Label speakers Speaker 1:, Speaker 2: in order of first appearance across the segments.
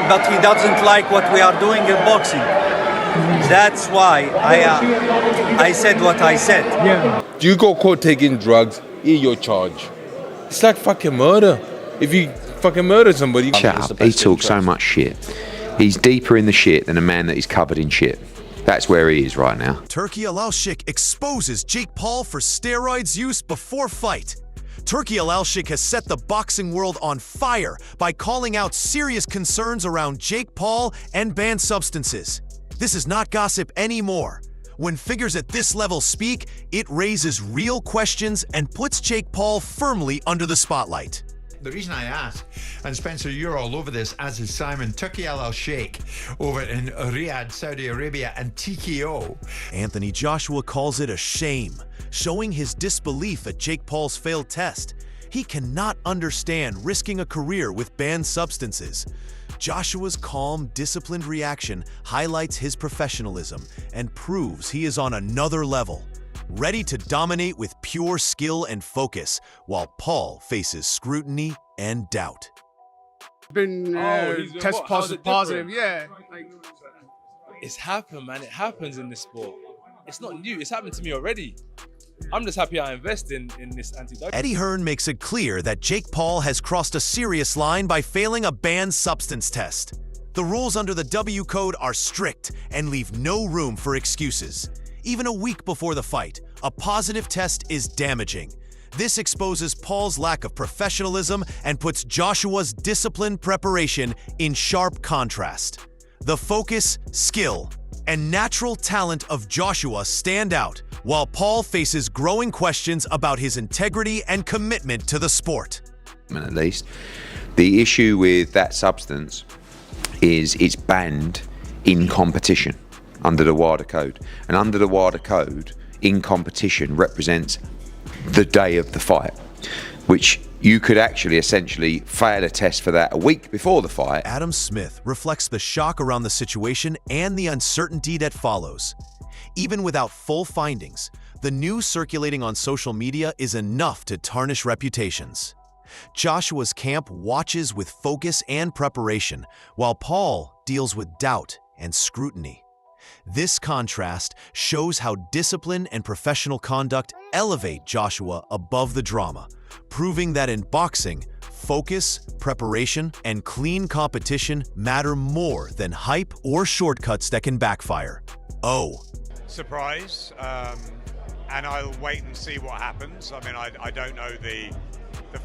Speaker 1: but he doesn't like what we are doing in boxing. That's why I said what I said.
Speaker 2: Yeah.
Speaker 3: You got caught taking drugs, you're charged. It's like fucking murder. If you fucking murder somebody...
Speaker 4: Shut up. He talks so much shit. He's deeper in the shit than a man that is covered in shit. That's where he is right now.
Speaker 5: Turki Alalshikh exposes Jake Paul for steroids use before fight. Turki Alalshikh has set the boxing world on fire by calling out serious concerns around Jake Paul and banned substances. This is not gossip anymore. When figures at this level speak, it raises real questions and puts Jake Paul firmly under the spotlight.
Speaker 6: The reason I ask, and Spencer, you're all over this, as is Simon, Turki Alalshikh over in Riyadh, Saudi Arabia, and TKO.
Speaker 5: Anthony Joshua calls it a shame, showing his disbelief at Jake Paul's failed test. He cannot understand risking a career with banned substances. Joshua's calm, disciplined reaction highlights his professionalism and proves he is on another level, ready to dominate with pure skill and focus, while Paul faces scrutiny and doubt.
Speaker 2: Been test positive, yeah. Like,
Speaker 7: it's happened, man. It happens in this sport. It's not new. It's happened to me already. I'm just happy I invest in this anti-doping.
Speaker 5: Eddie Hearn makes it clear that Jake Paul has crossed a serious line by failing a banned substance test. The rules under the W code are strict and leave no room for excuses. Even a week before the fight, a positive test is damaging. This exposes Paul's lack of professionalism and puts Joshua's disciplined preparation in sharp contrast. The focus, skill, and natural talent of Joshua stand out, while Paul faces growing questions about his integrity and commitment to the sport.
Speaker 4: At least, the issue with that substance is it's banned in competition under the WADA code. And under the WADA code, in competition represents the day of the fight, which you could actually essentially fail a test for that a week before the fight.
Speaker 5: Adam Smith reflects the shock around the situation and the uncertainty that follows. Even without full findings, the news circulating on social media is enough to tarnish reputations. Joshua's camp watches with focus and preparation, while Paul deals with doubt and scrutiny. This contrast shows how discipline and professional conduct elevate Joshua above the drama, proving that in boxing, focus, preparation, and clean competition matter more than hype or shortcuts that can backfire.
Speaker 8: Surprise, and I'll wait and see what happens. I mean, I don't know the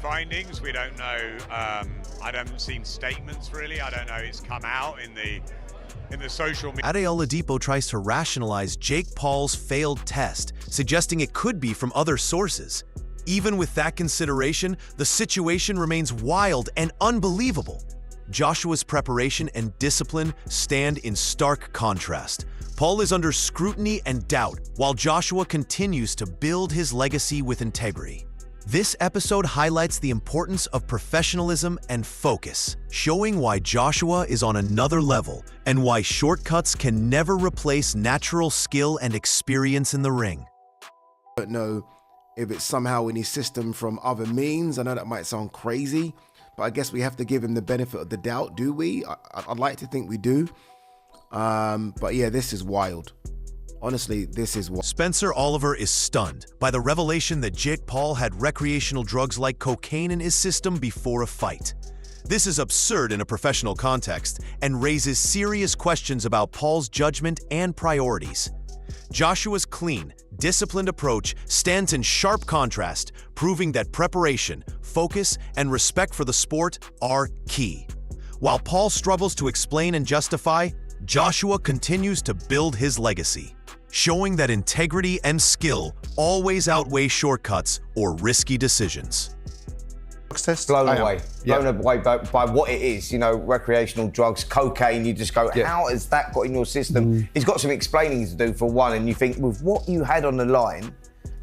Speaker 8: findings. We don't know. I haven't seen statements really. I don't know. It's come out in the social media.
Speaker 5: Ade Oladipo tries to rationalize Jake Paul's failed test, suggesting it could be from other sources. Even with that consideration, the situation remains wild and unbelievable. Joshua's preparation and discipline stand in stark contrast. Paul is under scrutiny and doubt, while Joshua continues to build his legacy with integrity. This episode highlights the importance of professionalism and focus, showing why Joshua is on another level and why shortcuts can never replace natural skill and experience in the ring.
Speaker 9: I don't know if it's somehow in his system from other means. I know that might sound crazy, but I guess we have to give him the benefit of the doubt, do we? I'd like to think we do. But yeah, this is wild. Honestly, this is wild.
Speaker 5: Spencer Oliver is stunned by the revelation that Jake Paul had recreational drugs like cocaine in his system before a fight. This is absurd in a professional context and raises serious questions about Paul's judgment and priorities. Joshua's clean, disciplined approach stands in sharp contrast, proving that preparation, focus, and respect for the sport are key. While Paul struggles to explain and justify, Joshua continues to build his legacy, showing that integrity and skill always outweigh shortcuts or risky decisions.
Speaker 10: Blown away by what it is, you know, recreational drugs, cocaine. You just go, how has that got in your system? He's got some explaining to do for one, and you think with what you had on the line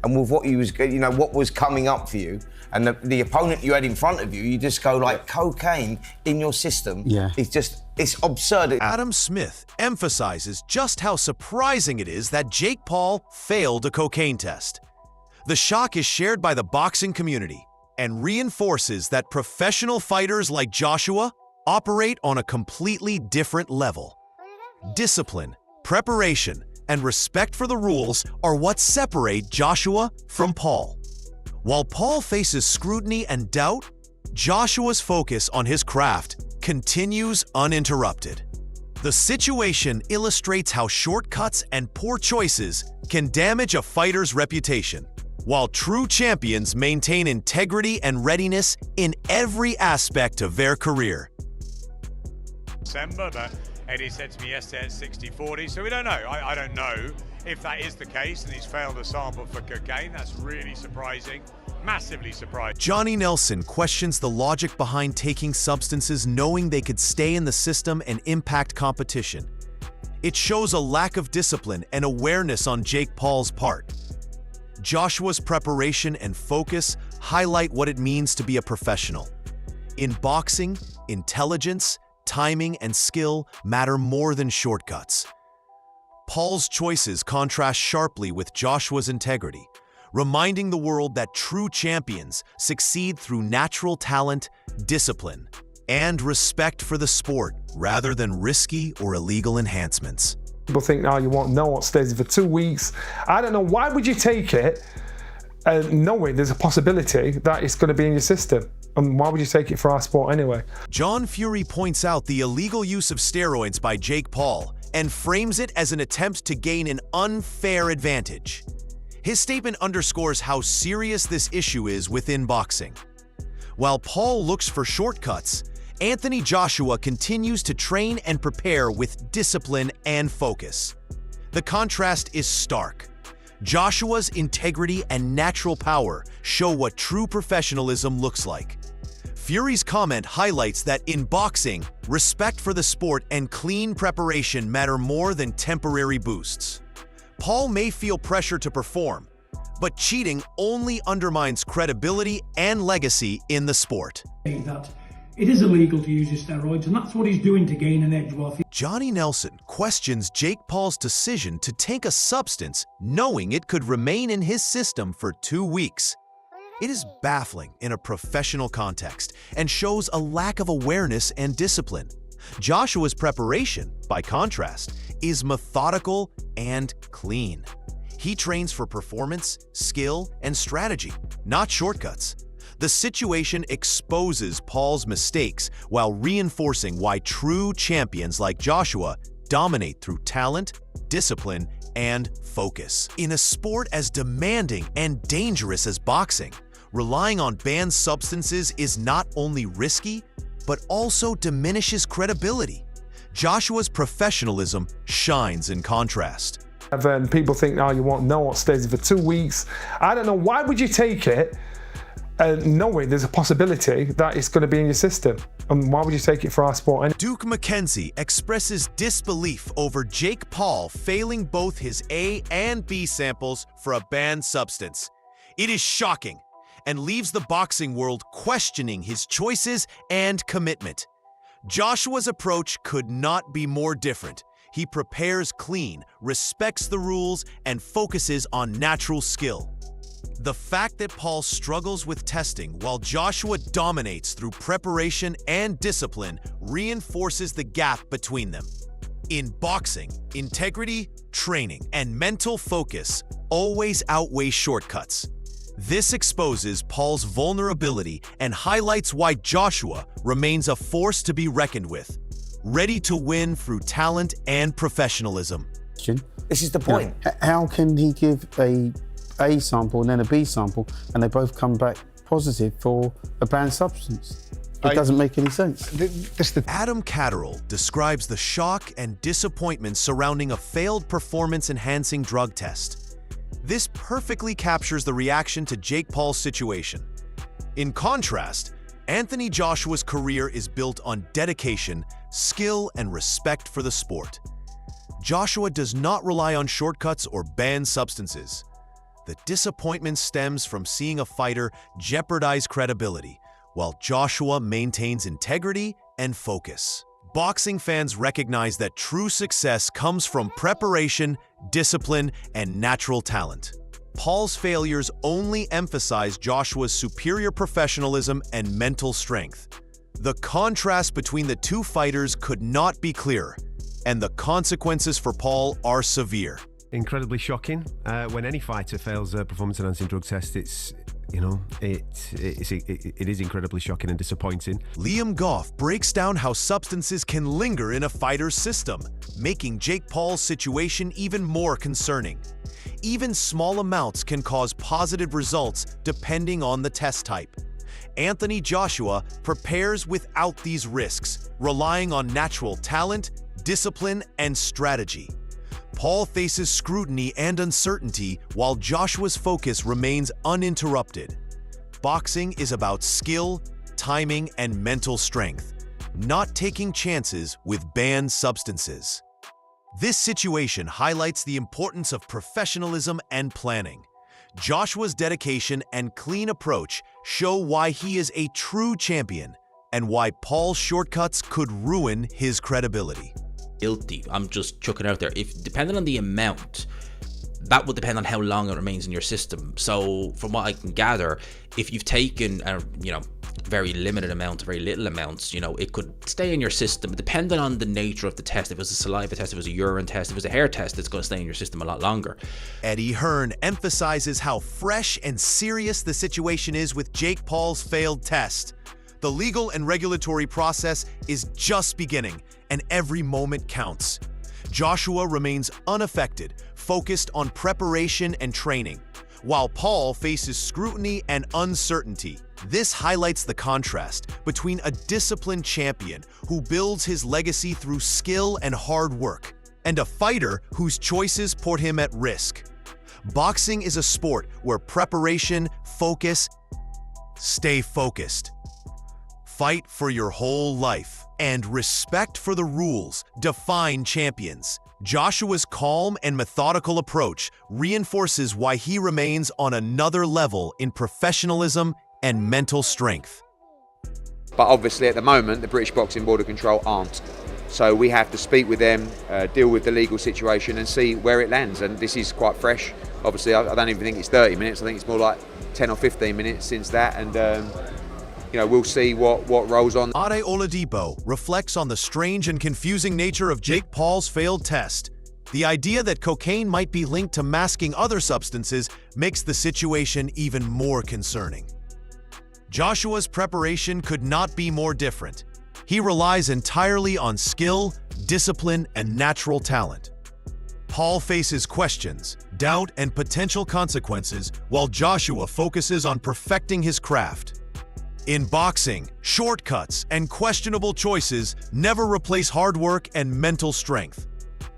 Speaker 10: and with what you was, you know, what was coming up for you, and the opponent you had in front of you, you just go like, cocaine in your system. It's absurd.
Speaker 5: Adam Smith emphasizes just how surprising it is that Jake Paul failed a cocaine test. The shock is shared by the boxing community and reinforces that professional fighters like Joshua operate on a completely different level. Discipline, preparation, and respect for the rules are what separate Joshua from Paul. While Paul faces scrutiny and doubt, Joshua's focus on his craft continues uninterrupted. The situation illustrates how shortcuts and poor choices can damage a fighter's reputation, while true champions maintain integrity and readiness in every aspect of their career.
Speaker 8: December, but Eddie said to me yesterday it's 60-40, so we don't know. I don't know if that is the case and he's failed a sample for cocaine. That's really surprising, massively surprising.
Speaker 5: Johnny Nelson questions the logic behind taking substances knowing they could stay in the system and impact competition. It shows a lack of discipline and awareness on Jake Paul's part. Joshua's preparation and focus highlight what it means to be a professional. In boxing, intelligence, timing, and skill matter more than shortcuts. Paul's choices contrast sharply with Joshua's integrity, reminding the world that true champions succeed through natural talent, discipline, and respect for the sport rather than risky or illegal enhancements.
Speaker 11: People think, oh, you won't know what stays for 2 weeks. I don't know, why would you take it knowing there's a possibility that it's going to be in your system? And why would you take it for our sport anyway?
Speaker 5: John Fury points out the illegal use of steroids by Jake Paul and frames it as an attempt to gain an unfair advantage. His statement underscores how serious this issue is within boxing. While Paul looks for shortcuts, Anthony Joshua continues to train and prepare with discipline and focus. The contrast is stark. Joshua's integrity and natural power show what true professionalism looks like. Fury's comment highlights that in boxing, respect for the sport and clean preparation matter more than temporary boosts. Paul may feel pressure to perform, but cheating only undermines credibility and legacy in the sport.
Speaker 12: That it is illegal to use his steroids, and that's what he's doing to gain an edge.
Speaker 5: Johnny Nelson questions Jake Paul's decision to take a substance knowing it could remain in his system for 2 weeks. It is baffling in a professional context and shows a lack of awareness and discipline. Joshua's preparation, by contrast, is methodical and clean. He trains for performance, skill, and strategy, not shortcuts. The situation exposes Paul's mistakes while reinforcing why true champions like Joshua dominate through talent, discipline, and focus. In a sport as demanding and dangerous as boxing, relying on banned substances is not only risky, but also diminishes credibility. Joshua's professionalism shines in contrast.
Speaker 11: And people think, oh, you won't know what stays for 2 weeks. I don't know, why would you take it knowing there's a possibility that it's going to be in your system? And why would you take it for our sport anyway?
Speaker 5: Duke McKenzie expresses disbelief over Jake Paul failing both his A and B samples for a banned substance. It is shocking and leaves the boxing world questioning his choices and commitment. Joshua's approach could not be more different. He prepares clean, respects the rules, and focuses on natural skill. The fact that Paul struggles with testing while Joshua dominates through preparation and discipline reinforces the gap between them. In boxing, integrity, training, and mental focus always outweigh shortcuts. This exposes Paul's vulnerability and highlights why Joshua remains a force to be reckoned with, ready to win through talent and professionalism.
Speaker 10: This is the point.
Speaker 13: How can he give a sample and then a B sample and they both come back positive for a banned substance? It doesn't make any sense.
Speaker 5: Adam Catterall describes the shock and disappointment surrounding a failed performance-enhancing drug test. This perfectly captures the reaction to Jake Paul's situation. In contrast, Anthony Joshua's career is built on dedication, skill, and respect for the sport. Joshua does not rely on shortcuts or banned substances. The disappointment stems from seeing a fighter jeopardize credibility, while Joshua maintains integrity and focus. Boxing fans recognize that true success comes from preparation, discipline, and natural talent. Paul's failures only emphasize Joshua's superior professionalism and mental strength. The contrast between the two fighters could not be clearer, and the consequences for Paul are severe.
Speaker 14: Incredibly shocking. When any fighter fails a performance-enhancing drug test, it is incredibly shocking and disappointing.
Speaker 5: Liam Goff breaks down how substances can linger in a fighter's system, making Jake Paul's situation even more concerning. Even small amounts can cause positive results depending on the test type. Anthony Joshua prepares without these risks, relying on natural talent, discipline, and strategy. Paul faces scrutiny and uncertainty while Joshua's focus remains uninterrupted. Boxing is about skill, timing, and mental strength, not taking chances with banned substances. This situation highlights the importance of professionalism and planning. Joshua's dedication and clean approach show why he is a true champion and why Paul's shortcuts could ruin his credibility.
Speaker 15: Guilty. I'm just chucking it out there. If depending on the amount, that will depend on how long it remains in your system. So from what I can gather, if you've taken a very limited amount, very little amounts, it could stay in your system. Depending on the nature of the test, if it was a saliva test, if it was a urine test, if it was a hair test, it's going to stay in your system a lot longer.
Speaker 5: Eddie Hearn emphasizes how fresh and serious the situation is with Jake Paul's failed test. The legal and regulatory process is just beginning, and every moment counts. Joshua remains unaffected, focused on preparation and training, while Paul faces scrutiny and uncertainty. This highlights the contrast between a disciplined champion who builds his legacy through skill and hard work, and a fighter whose choices put him at risk. Boxing is a sport where preparation, stay focused, fight for your whole life, and respect for the rules define champions. Joshua's calm and methodical approach reinforces why he remains on another level in professionalism and mental strength.
Speaker 4: But obviously at the moment, the British Boxing Board of Control aren't. So we have to speak with them, deal with the legal situation and see where it lands. And this is quite fresh. Obviously, I don't even think it's 30 minutes. I think it's more like 10 or 15 minutes since that. And we'll see what rolls on.
Speaker 5: Ade Oladipo reflects on the strange and confusing nature of Jake Paul's failed test. The idea that cocaine might be linked to masking other substances makes the situation even more concerning. Joshua's preparation could not be more different. He relies entirely on skill, discipline, and natural talent. Paul faces questions, doubt, and potential consequences, while Joshua focuses on perfecting his craft. In boxing, shortcuts and questionable choices never replace hard work and mental strength.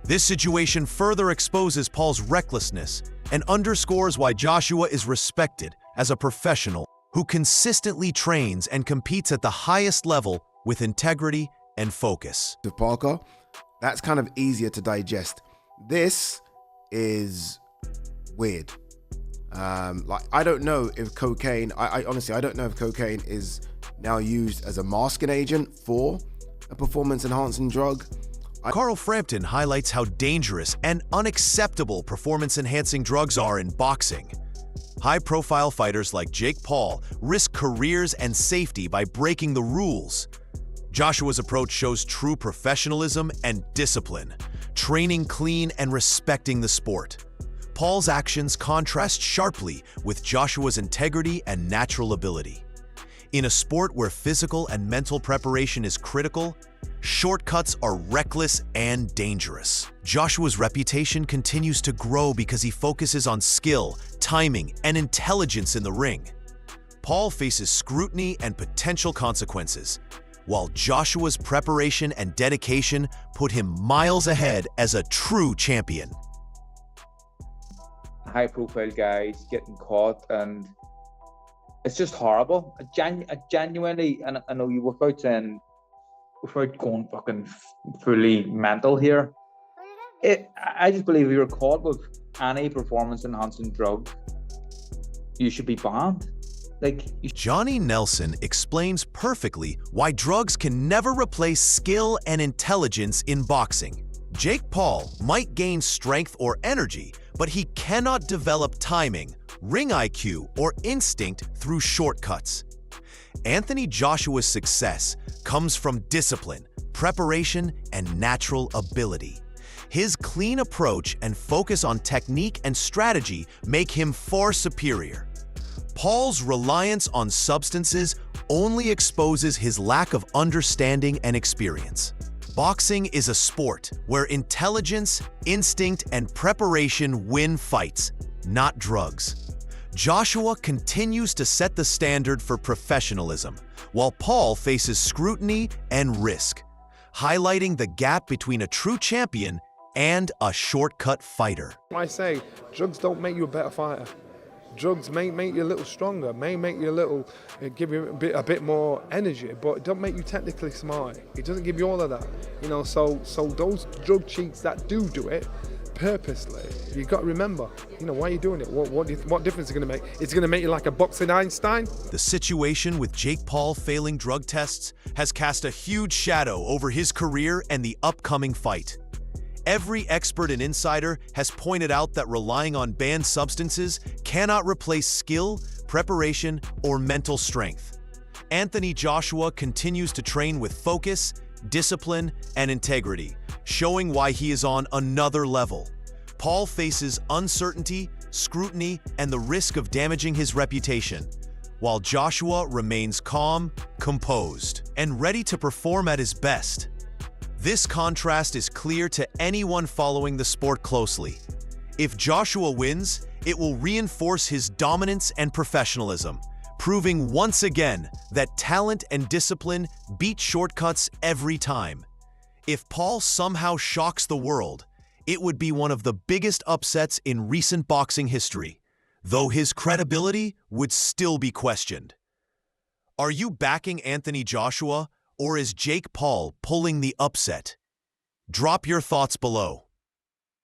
Speaker 5: This situation further exposes Paul's recklessness and underscores why Joshua is respected as a professional who consistently trains and competes at the highest level with integrity and focus.
Speaker 9: Parker, that's kind of easier to digest. This is weird. I don't know if cocaine, I honestly, I don't know if cocaine is now used as a masking agent for a performance-enhancing drug.
Speaker 5: Carl Frampton highlights how dangerous and unacceptable performance-enhancing drugs are in boxing. High-profile fighters like Jake Paul risk careers and safety by breaking the rules. Joshua's approach shows true professionalism and discipline, training clean and respecting the sport. Paul's actions contrast sharply with Joshua's integrity and natural ability. In a sport where physical and mental preparation is critical, shortcuts are reckless and dangerous. Joshua's reputation continues to grow because he focuses on skill, timing, and intelligence in the ring. Paul faces scrutiny and potential consequences, while Joshua's preparation and dedication put him miles ahead as a true champion.
Speaker 16: High-profile guys getting caught, and it's just horrible. I genuinely, and I know you without saying, without going fucking fully mental here, I just believe if you're caught with any performance-enhancing drug, you should be banned.
Speaker 5: Johnny Nelson explains perfectly why drugs can never replace skill and intelligence in boxing. Jake Paul might gain strength or energy, but he cannot develop timing, ring IQ, or instinct through shortcuts. Anthony Joshua's success comes from discipline, preparation, and natural ability. His clean approach and focus on technique and strategy make him far superior. Paul's reliance on substances only exposes his lack of understanding and experience. Boxing is a sport where intelligence, instinct, and preparation win fights, not drugs. Joshua continues to set the standard for professionalism, while Paul faces scrutiny and risk, highlighting the gap between a true champion and a shortcut fighter.
Speaker 11: I say, drugs don't make you a better fighter. Drugs may make you a little stronger, may make you a little, give you a bit more energy, but it don't make you technically smart. It doesn't give you all of that, you know. So those drug cheats that do it purposely, you got to remember, you know, why are you doing it? What difference is it going to make? It's going to make you like a boxing Einstein.
Speaker 5: The situation with Jake Paul failing drug tests has cast a huge shadow over his career and the upcoming fight. Every expert and insider has pointed out that relying on banned substances cannot replace skill, preparation, or mental strength. Anthony Joshua continues to train with focus, discipline, and integrity, showing why he is on another level. Paul faces uncertainty, scrutiny, and the risk of damaging his reputation, while Joshua remains calm, composed, and ready to perform at his best. This contrast is clear to anyone following the sport closely. If Joshua wins, it will reinforce his dominance and professionalism, proving once again that talent and discipline beat shortcuts every time. If Paul somehow shocks the world, it would be one of the biggest upsets in recent boxing history, though his credibility would still be questioned. Are you backing Anthony Joshua, or is Jake Paul pulling the upset? Drop your thoughts below.